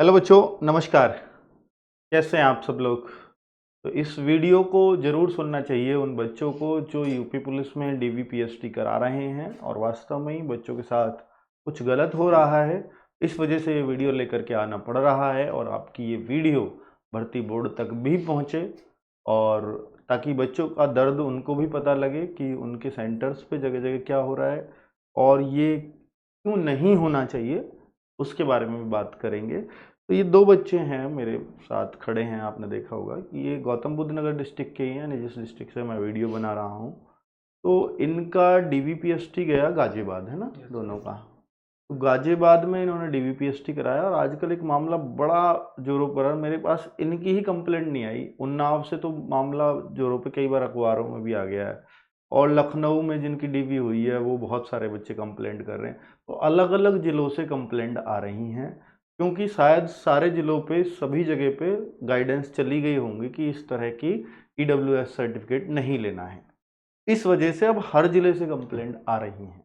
Hello बच्चों, नमस्कार। कैसे हैं आप सब लोग? तो इस वीडियो को ज़रूर सुनना चाहिए उन बच्चों को जो यूपी पुलिस में डीवीपीएसटी करा रहे हैं और वास्तव में ही बच्चों के साथ कुछ गलत हो रहा है। इस वजह से ये वीडियो लेकर के आना पड़ रहा है और आपकी ये वीडियो भर्ती बोर्ड तक भी पहुँचे और ताकि बच्चों का दर्द उनको भी पता लगे कि उनके सेंटर्स पे जगह जगह क्या हो रहा है और ये क्यों नहीं होना चाहिए, उसके बारे में भी बात करेंगे। तो ये 2 बच्चे हैं मेरे साथ खड़े हैं, आपने देखा होगा कि ये गौतम बुद्ध नगर डिस्ट्रिक्ट के ही हैं, जिस डिस्ट्रिक्ट से मैं वीडियो बना रहा हूँ। तो इनका डीवीपीएसटी गया गाजियाबाद, है ना, दोनों का। तो गाजियाबाद में इन्होंने डीवीपीएसटी कराया और आजकल एक मामला बड़ा जोरों पर है। मेरे पास इनकी ही कंप्लेंट नहीं आई, उन्नाव से तो मामला जोरों पे कई बार अखबारों में भी आ गया है और लखनऊ में जिनकी डीवी हुई है वो बहुत सारे बच्चे कंप्लेंट कर रहे हैं। तो अलग अलग ज़िलों से कंप्लेंट आ रही हैं क्योंकि शायद सारे ज़िलों पे सभी जगह पे गाइडेंस चली गई होंगी कि इस तरह की ईडब्ल्यूएस सर्टिफिकेट नहीं लेना है। इस वजह से अब हर ज़िले से कंप्लेंट आ रही हैं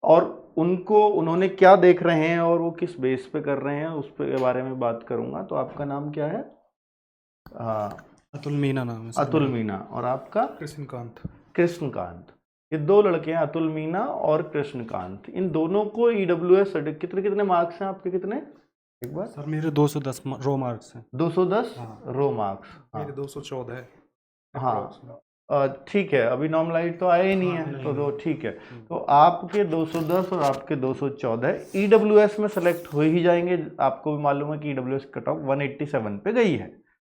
और उनको उन्होंने क्या देख रहे हैं और वो किस बेस पे कर रहे हैं उस पे के बारे में बात करूंगा। तो आपका नाम क्या है? अतुल मीना नाम है सर अतुल मेरा। मीना। और आपका? कृष्णकांत। कृष्णकांत। ये 2 लड़के हैं, अतुल मीना और कृष्णकांत। इन दोनों को ईडब्ल्यूएस सर्टिफिकेट कितने कितने मार्क्स हैं आपके? कितने एक बार? सर मेरे 210 रो मार्क्स हैं। 210 हाँ, रो मार्क्स। हाँ मेरे 214 है हाँ। approx। ठीक है, अभी नॉर्मलाइज तो आया ही नहीं हाँ, है नहीं, तो नहीं। ठीक है। तो आपके 210 और आपके 214 ईडब्ल्यूएस में सेलेक्ट हो ही जाएंगे। आपको भी मालूम है कि ईडब्ल्यूएस कट ऑफ 187 पे गई है।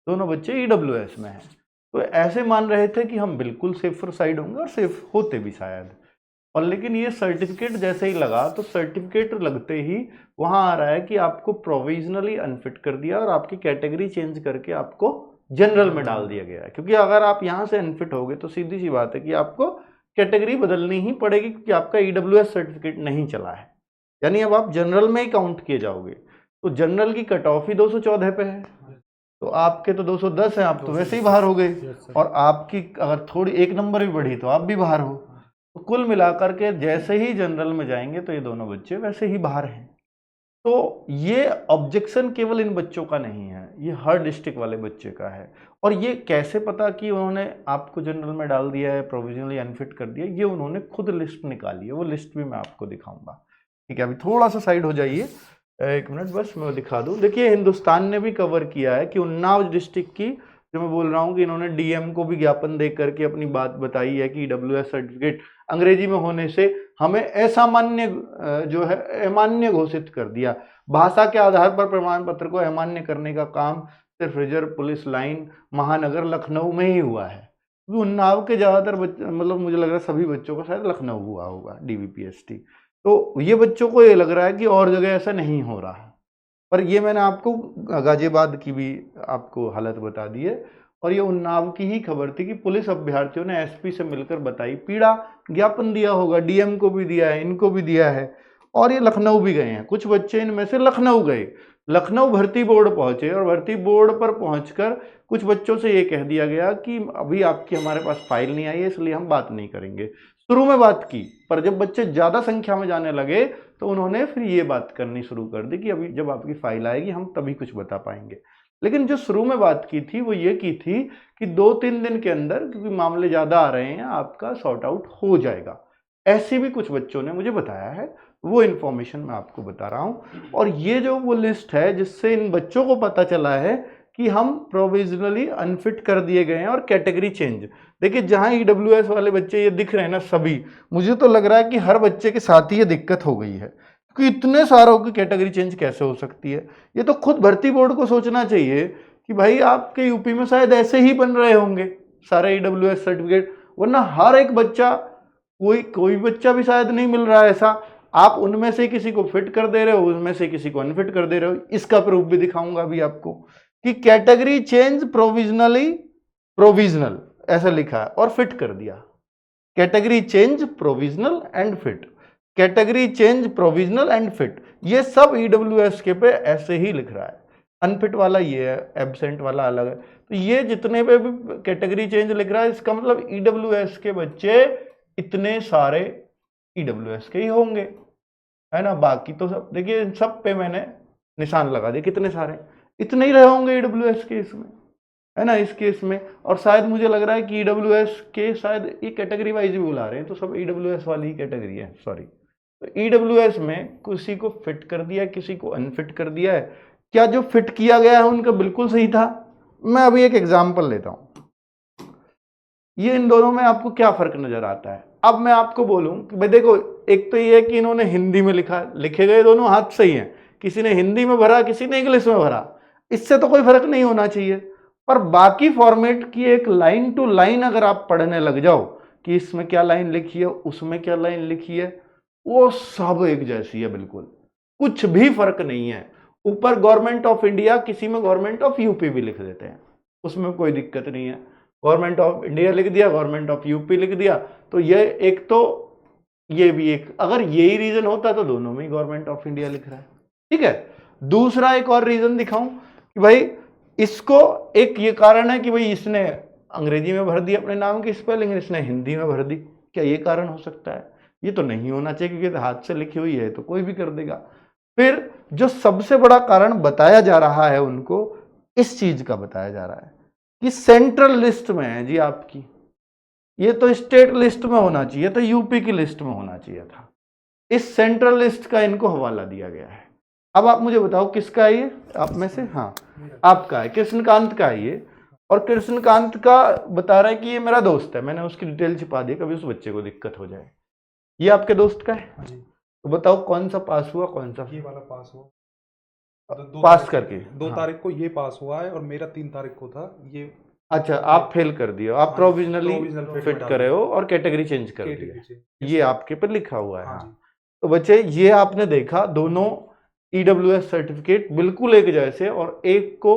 दोनों बच्चे ईडब्ल्यूएस में हैं। तो ऐसे मान रहे थे कि हम बिल्कुल सेफर साइड होंगे और सेफ होते भी शायद। और लेकिन ये सर्टिफिकेट जैसे ही लगा तो सर्टिफिकेट लगते ही वहां आ रहा है कि आपको प्रोविजनली अनफिट कर दिया और आपकी कैटेगरी चेंज करके आपको जनरल में डाल दिया गया है। क्योंकि अगर आप यहाँ से अनफिट हो गए तो सीधी सी बात है कि आपको कैटेगरी बदलनी ही पड़ेगी क्योंकि आपका ईडब्ल्यूएस सर्टिफिकेट नहीं चला है, यानी अब आप जनरल में ही काउंट किए जाओगे। तो जनरल की कट ऑफ ही 214 पे है, तो आपके तो 210 है, आप तो वैसे ही बाहर हो गए। और आपकी अगर थोड़ी एक नंबर भी बढ़ी तो आप भी बाहर हो। तो कुल मिलाकर के जैसे ही जनरल में जाएंगे तो ये दोनों बच्चे वैसे ही बाहर हैं। तो ये ऑब्जेक्शन केवल इन बच्चों का नहीं है, ये हर डिस्ट्रिक्ट वाले बच्चे का है। और ये कैसे पता कि उन्होंने आपको जनरल में डाल दिया है, प्रोविजनली अनफिट कर दिया, ये उन्होंने खुद लिस्ट निकाली है। वो लिस्ट भी मैं आपको दिखाऊंगा। ठीक है, अभी थोड़ा सा साइड हो जाइए, एक मिनट बस मैं दिखा दूं। देखिए, हिंदुस्तान ने भी कवर किया है कि उन्नाव डिस्ट्रिक्ट की, जो मैं बोल रहा हूँ कि इन्होंने डीएम को भी ज्ञापन दे करके अपनी बात बताई है कि ईडब्ल्यूएस सर्टिफिकेट अंग्रेजी में होने से हमें असामान्य जो है अमान्य घोषित कर दिया। भाषा के आधार पर प्रमाण पत्र को अमान्य करने का काम सिर्फ रिजर्व पुलिस लाइन महानगर लखनऊ में ही हुआ है। उन्नाव के ज्यादातर मतलब मुझे लग रहा है सभी बच्चों का शायद लखनऊ हुआ होगा डीवीपीएसटी। तो ये बच्चों को ये लग रहा है कि और जगह ऐसा नहीं हो रहा है, पर ये मैंने आपको गाजियाबाद की भी आपको हालत बता दी है। और ये उन्नाव की ही खबर थी कि पुलिस अभ्यर्थियों ने एसपी से मिलकर बताई पीड़ा, ज्ञापन दिया होगा, डीएम को भी दिया है, इनको भी दिया है और ये लखनऊ भी गए हैं। कुछ बच्चे इनमें से लखनऊ गए, लखनऊ भर्ती बोर्ड पहुंचे और भर्ती बोर्ड पर पहुंचकर कुछ बच्चों से ये कह दिया गया कि अभी आपकी हमारे पास फाइल नहीं आई है इसलिए हम बात नहीं करेंगे। शुरू में बात की, पर जब बच्चे ज्यादा संख्या में जाने लगे तो उन्होंने फिर ये बात करनी शुरू कर दी कि अभी जब आपकी फाइल आएगी हम तभी कुछ बता पाएंगे। लेकिन जो शुरू में बात की थी वो ये की थी कि 2-3 दिन के अंदर, क्योंकि मामले ज्यादा आ रहे हैं, आपका सॉर्ट आउट हो जाएगा। ऐसे भी कुछ बच्चों ने मुझे बताया है, वो इन्फॉर्मेशन मैं आपको बता रहा हूं। और ये जो वो लिस्ट है जिससे इन बच्चों को पता चला है कि हम प्रोविजनली अनफिट कर दिए गए हैं और कैटेगरी चेंज। देखिए, जहां ईडब्ल्यूएस वाले बच्चे ये दिख रहे हैं ना सभी, मुझे तो लग रहा है कि हर बच्चे के साथ ही ये दिक्कत हो गई है, क्योंकि इतने सारों की कैटेगरी चेंज कैसे हो सकती है। ये तो खुद भर्ती बोर्ड को सोचना चाहिए कि भाई आपके यूपी में शायद ऐसे ही बन रहे होंगे सारे ईडब्ल्यूएस सर्टिफिकेट, वरना हर एक बच्चा, कोई बच्चा भी शायद नहीं मिल रहा है ऐसा। आप उनमें से किसी को फिट कर दे रहे हो, उनमें से किसी को अनफिट कर दे रहे हो। इसका प्रूफ भी दिखाऊंगा अभी आपको कि कैटेगरी चेंज प्रोविजनली, प्रोविजनल ऐसा लिखा है और फिट कर दिया। Category change provisional and fit, category change provisional and fit, ये सब ईडब्ल्यूएस के पे ऐसे ही लिख रहा है। अनफिट वाला ये है, एब्सेंट वाला अलग है। तो ये जितने पे भी कैटेगरी चेंज लिख रहा है, इसका मतलब ईडब्ल्यूएस के बच्चे इतने सारे ईडब्ल्यूएस के ही होंगे, है ना। बाकी तो सब देखिए, इन सब पे मैंने निशान लगा दिए, कितने सारे, इतने ही रहे होंगे ईडब्ल्यूएस के इसमें, है ना, इस केस में। और शायद मुझे लग रहा है कि ईडब्ल्यूएस के शायद ये कैटेगरी वाइज भी बुला रहे हैं, तो सब ईडब्ल्यूएस वाली ही कैटेगरी है, सॉरी। तो ईडब्ल्यूएस में किसी को फिट कर दिया, किसी को अनफिट कर दिया है। क्या जो फिट किया गया है उनका बिल्कुल सही था? मैं अभी एक एग्जाम्पल लेता हूं, ये इन दोनों में आपको क्या फर्क नजर आता है। अब मैं आपको बोलूं कि भाई देखो, एक तो ये है कि इन्होंने हिंदी में लिखा, लिखे गए दोनों हाथ सही हैं, किसी ने हिंदी में भरा, किसी ने इंग्लिश में भरा, इससे तो कोई फर्क नहीं होना चाहिए। पर बाकी फॉर्मेट की एक लाइन टू लाइन अगर आप पढ़ने लग जाओ कि इसमें क्या लाइन लिखी है, उसमें क्या लाइन लिखी है, वो सब एक जैसी है, बिल्कुल कुछ भी फर्क नहीं है। ऊपर गवर्नमेंट ऑफ इंडिया, किसी में गवर्नमेंट ऑफ यूपी भी लिख देते हैं, उसमें कोई दिक्कत नहीं है। गवर्नमेंट ऑफ इंडिया लिख दिया, गवर्नमेंट ऑफ यूपी लिख दिया, तो ये एक तो ये भी एक, अगर यही रीजन होता तो दोनों में ही गवर्नमेंट ऑफ इंडिया लिख रहा है, ठीक है। दूसरा एक और रीजन दिखाऊं कि भाई इसको, एक ये कारण है कि भाई इसने अंग्रेजी में भर दी अपने नाम की स्पेलिंग, इसने हिंदी में भर दी, क्या ये कारण हो सकता है? ये तो नहीं होना चाहिए, क्योंकि हाथ से लिखी हुई है तो कोई भी कर देगा। फिर जो सबसे बड़ा कारण बताया जा रहा है उनको, इस चीज का बताया जा रहा है कि सेंट्रल लिस्ट में है जी आपकी, ये तो स्टेट लिस्ट में होना चाहिए, तो यूपी की लिस्ट में होना चाहिए था। इस सेंट्रल लिस्ट का इनको हवाला दिया गया है। अब आप मुझे बताओ किसका है ये, आप में से? हाँ, आपका है, कृष्णकांत का है ये। और कृष्णकांत का बता रहा है कि ये मेरा दोस्त है, मैंने उसकी डिटेल छिपा दी, कभी उस बच्चे को दिक्कत हो जाए। ये आपके दोस्त का है? जी। तो बताओ कौन सा पास हुआ, कौन सा ये वाला पास हुआ, पास करके? 2 हाँ। तारीख को ये पास हुआ है और मेरा 3 तारीख को था ये। अच्छा, आप फेल कर दिए, आप प्रोविजनली provisional फिट fit करे हो और कैटेगरी चेंज कर category दिया, change। ये आपके पर लिखा हुआ है। हाँ हाँ, जी। तो बच्चे ये आपने देखा, दोनों ईडब्ल्यूएस सर्टिफिकेट बिल्कुल एक जैसे, और एक को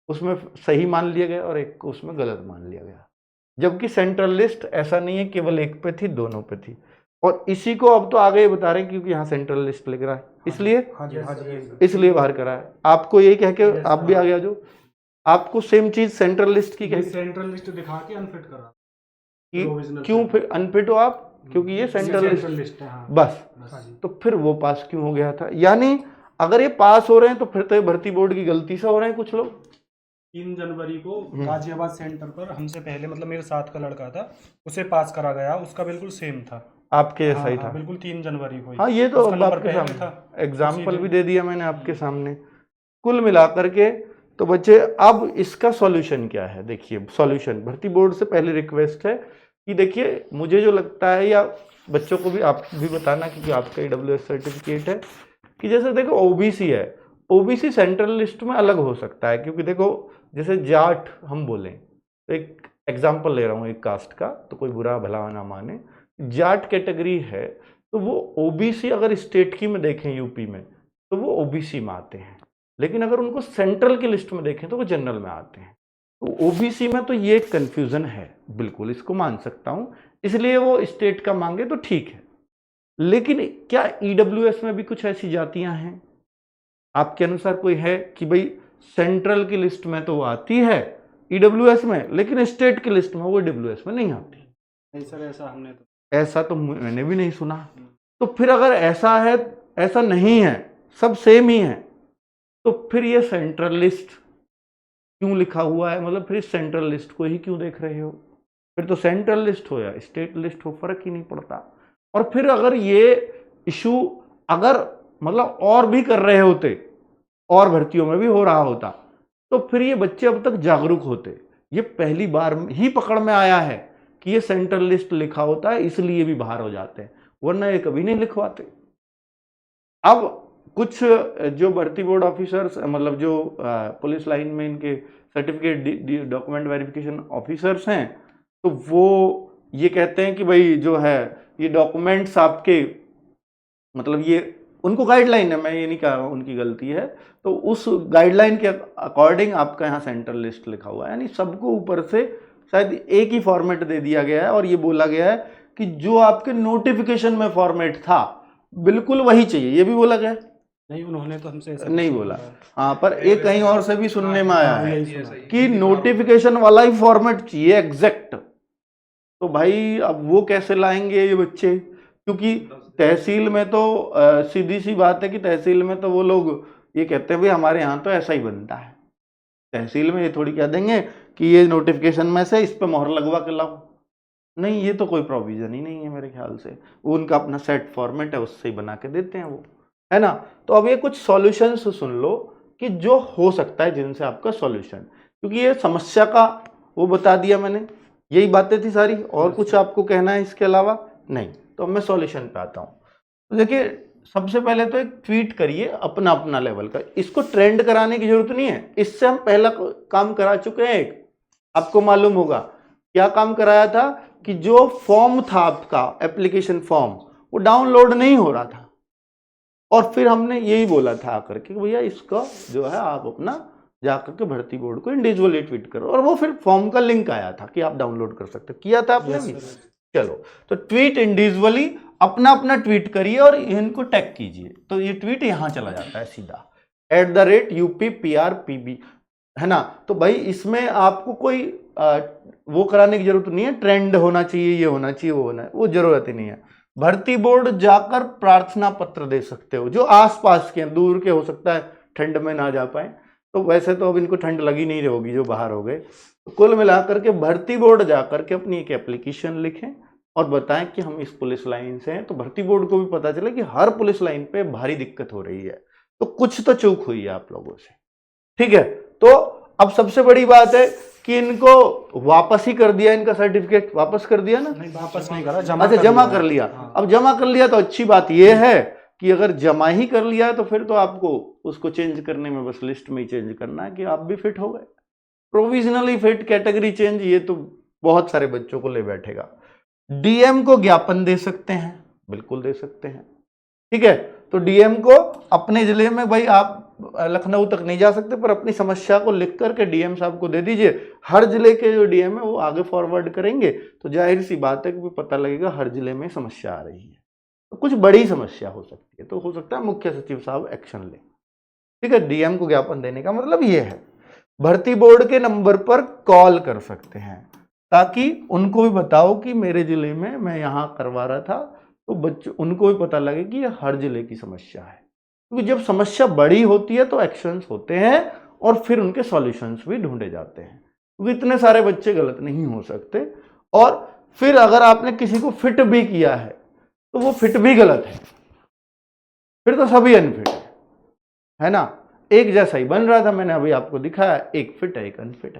उसमें सही मान लिया गया और एक को उसमें गलत मान लिया गया। जबकि सेंट्रल लिस्ट ऐसा नहीं है केवल एक पे थी, दोनों पे थी। और इसी को अब तो आगे ही बता रहे हैं, क्योंकि यहाँ सेंट्रल लिस्ट लिख रहा है, इसलिए इसलिए बाहर करा है। आपको यही कह के आप भी आगे आ जाओ, आपको सेम चीज सेंट्रल लिस्ट की सेंट्रल लिस्ट दिखा के अनफिट करा कि क्यों फिर अनफिट हो आप, क्योंकि ये सेंट्रल लिस्ट है। हाँ। बस, तो फिर वो पास क्यों हो गया था? यानी अगर ये पास हो रहे हैं तो फिर तो ये भर्ती बोर्ड की गलती से हो रहे हैं कुछ लोग। 3 जनवरी को गाजियाबाद सेंटर पर हमसे पहले, मतलब मेरे साथ का लड़का था, उसे पास करा गया, उसका बिल्कुल सेम था, आपके जैसा ही था, बिल्कुल 3 जनवरी को। हाँ, ये तो अब आपके सामने एग्जाम्पल भी दे दिया मैंने आपके सामने। कुल मिलाकर के तो बच्चे, अब इसका सॉल्यूशन क्या है? देखिए सॉल्यूशन, भर्ती बोर्ड से पहले रिक्वेस्ट है कि देखिए, मुझे जो लगता है, या बच्चों को भी आप भी बताना, क्योंकि आपका ईडब्ल्यूएस सर्टिफिकेट है, कि जैसे देखो ओबीसी है, ओबीसी सेंट्रल लिस्ट में अलग हो सकता है, क्योंकि देखो जैसे जाट हम बोलें, तो एक एग्जाम्पल ले रहा हूँ एक कास्ट का, तो कोई बुरा भला ना माने, जाट कैटेगरी है तो वो ओबीसी, अगर स्टेट की में देखें यूपी में तो वो ओबीसी में आते हैं, लेकिन अगर उनको सेंट्रल की लिस्ट में देखें तो वो जनरल में आते हैं। तो ओबीसी में तो ये कंफ्यूजन है, बिल्कुल इसको मान सकता हूं, इसलिए वो स्टेट का मांगे तो ठीक है। लेकिन क्या ईडब्ल्यूएस में भी कुछ ऐसी जातियां हैं आपके अनुसार? कोई है कि भाई सेंट्रल की लिस्ट में तो वो आती है ईडब्ल्यूएस में, लेकिन स्टेट की लिस्ट में वो ईडब्ल्यूएस में नहीं आती? नहीं सर, ऐसा हमने तो, ऐसा तो मैंने भी नहीं सुना। तो फिर अगर ऐसा है, ऐसा नहीं है, सब सेम ही है, तो फिर ये सेंट्रल लिस्ट क्यों लिखा हुआ है? मतलब फिर सेंट्रल लिस्ट को ही क्यों देख रहे हो? फिर तो सेंट्रल लिस्ट हो या स्टेट लिस्ट हो, फर्क ही नहीं पड़ता। और फिर अगर ये इशू अगर मतलब और भी कर रहे होते, और भर्तियों में भी हो रहा होता, तो फिर ये बच्चे अब तक जागरूक होते। ये पहली बार ही पकड़ में आया है कि ये सेंट्रल लिस्ट लिखा होता है, इसलिए भी बाहर हो जाते हैं, वरना ये कभी नहीं लिखवाते। अब कुछ जो भर्ती बोर्ड ऑफिसर्स, मतलब जो पुलिस लाइन में इनके सर्टिफिकेट डॉक्यूमेंट वेरिफिकेशन ऑफिसर्स हैं, तो वो ये कहते हैं कि भाई जो है ये डॉक्यूमेंट्स आपके, मतलब ये उनको गाइडलाइन है, मैं ये नहीं कह रहा उनकी गलती है, तो उस गाइडलाइन के अकॉर्डिंग आपका यहाँ सेंट्रल लिस्ट लिखा हुआ है। यानी सबको ऊपर से शायद एक ही फॉर्मेट दे दिया गया है, और ये बोला गया है कि जो आपके नोटिफिकेशन में फॉर्मेट था बिल्कुल वही चाहिए, ये भी बोला गया। नहीं, उन्होंने तो हमसे ऐसा नहीं बोला, हाँ, पर एक कहीं और से भी सुनने में आया है कि नोटिफिकेशन वाला ही फॉर्मेट चाहिए एग्जैक्ट। तो भाई अब वो कैसे लाएंगे ये बच्चे? क्योंकि तहसील में तो सीधी सी बात है कि तहसील में तो वो लोग ये कहते हैं भाई हमारे यहाँ तो ऐसा ही बनता है। तहसील में ये थोड़ी कह देंगे कि ये नोटिफिकेशन में से इस पे मोहर लगवा के लाओ, नहीं, ये तो कोई प्रोविजन ही नहीं है मेरे ख्याल से। वो उनका अपना सेट फॉर्मेट है, उससे ही बना के देते हैं वो, है ना। तो अब ये कुछ सॉल्यूशंस सुन लो कि जो हो सकता है जिनसे आपका सॉल्यूशन, क्योंकि ये समस्या का वो बता दिया मैंने, यही बातें थी सारी, और कुछ आपको कहना है इसके अलावा? नहीं। तो अब मैं सॉल्यूशन पे आता हूँ। तो देखिए, सबसे पहले तो एक ट्वीट करिए अपना अपना लेवल का, इसको ट्रेंड कराने की जरूरत नहीं है, इससे हम पहला काम करा चुके हैं। एक आपको मालूम होगा क्या काम कराया था कि जो फॉर्म था आपका एप्लीकेशन फॉर्म, वो डाउनलोड नहीं हो रहा था, और फिर हमने यही बोला था आकर के भैया इसका जो है आप अपना जाकर के भर्ती बोर्ड को इंडिविजुअली ट्वीट करो, और वो फिर फॉर्म का लिंक आया था कि आप डाउनलोड कर सकते हो, किया था आपने भी? चलो, तो ट्वीट इंडिविजुअली अपना अपना ट्वीट करिए और इनको टैग कीजिए, तो ये ट्वीट यहां चला जाता है सीधा @UPPRPB, है ना। तो भाई इसमें आपको कोई वो कराने की जरूरत नहीं है, ट्रेंड होना चाहिए, ये होना चाहिए, वो होना है, वो जरूरत ही नहीं है। भर्ती बोर्ड जाकर प्रार्थना पत्र दे सकते हो, जो आसपास के हैं, दूर के हो सकता है ठंड में ना जा पाए, तो वैसे तो अब इनको ठंड लगी नहीं होगी जो बाहर हो गए। तो कुल मिलाकर के भर्ती बोर्ड जाकर के अपनी एक एप्लीकेशन लिखें और बताएं कि हम इस पुलिस लाइन से हैं, तो भर्ती बोर्ड को भी पता चले कि हर पुलिस लाइन पे भारी दिक्कत हो रही है, तो कुछ तो चूक हुई है आप लोगों से, ठीक है। तो अब सबसे बड़ी बात है कि इनको वापस ही कर दिया, इनका सर्टिफिकेट वापस कर दिया ना? नहीं, वापस नहीं करा, अच्छा, जमा कर लिया। हाँ। अब जमा कर लिया तो अच्छी बात यह है कि अगर जमा ही कर लिया है तो फिर तो आपको उसको चेंज करने में बस लिस्ट में ही चेंज करना है कि आप भी फिट हो गए, प्रोविजनली फिट, कैटेगरी चेंज, ये तो बहुत सारे बच्चों को ले बैठेगा। डीएम को ज्ञापन दे सकते हैं, बिल्कुल दे सकते हैं, ठीक है। तो डीएम को अपने जिले में, भाई आप लखनऊ तक नहीं जा सकते, पर अपनी समस्या को लिख करके डीएम साहब को दे दीजिए, हर जिले के जो डीएम है वो आगे फॉरवर्ड करेंगे, तो जाहिर सी बात है कि पता लगेगा हर जिले में समस्या आ रही है। तो कुछ बड़ी समस्या हो सकती है, तो हो सकता है मुख्य सचिव साहब एक्शन ले, ठीक है। डीएम को ज्ञापन देने का मतलब ये है। भर्ती बोर्ड के नंबर पर कॉल कर सकते हैं, ताकि उनको भी बताओ कि मेरे जिले में मैं यहाँ करवा रहा था, तो बच्चों उनको भी पता लगे कि ये हर जिले की समस्या है, क्योंकि जब समस्या बड़ी होती है तो एक्शंस होते हैं और फिर उनके सॉल्यूशंस भी ढूंढे जाते हैं, क्योंकि इतने सारे बच्चे गलत नहीं हो सकते। और फिर अगर आपने किसी को फिट भी किया है तो वो फिट भी गलत है, फिर तो सभी अनफिट है ना। एक जैसा ही बन रहा था, मैंने अभी आपको दिखाया, एक फिट है एक अनफिट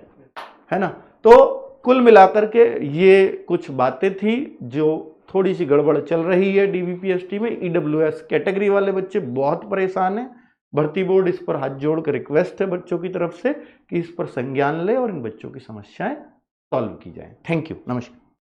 है ना। तो कुल मिलाकर के ये कुछ बातें थी जो थोड़ी सी गड़बड़ चल रही है डीबीपीएसटी में। ईडब्ल्यूएस कैटेगरी वाले बच्चे बहुत परेशान हैं, भर्ती बोर्ड इस पर हाथ जोड़कर रिक्वेस्ट है बच्चों की तरफ से कि इस पर संज्ञान ले और इन बच्चों की समस्याएं सॉल्व की जाए। थैंक यू, नमस्कार।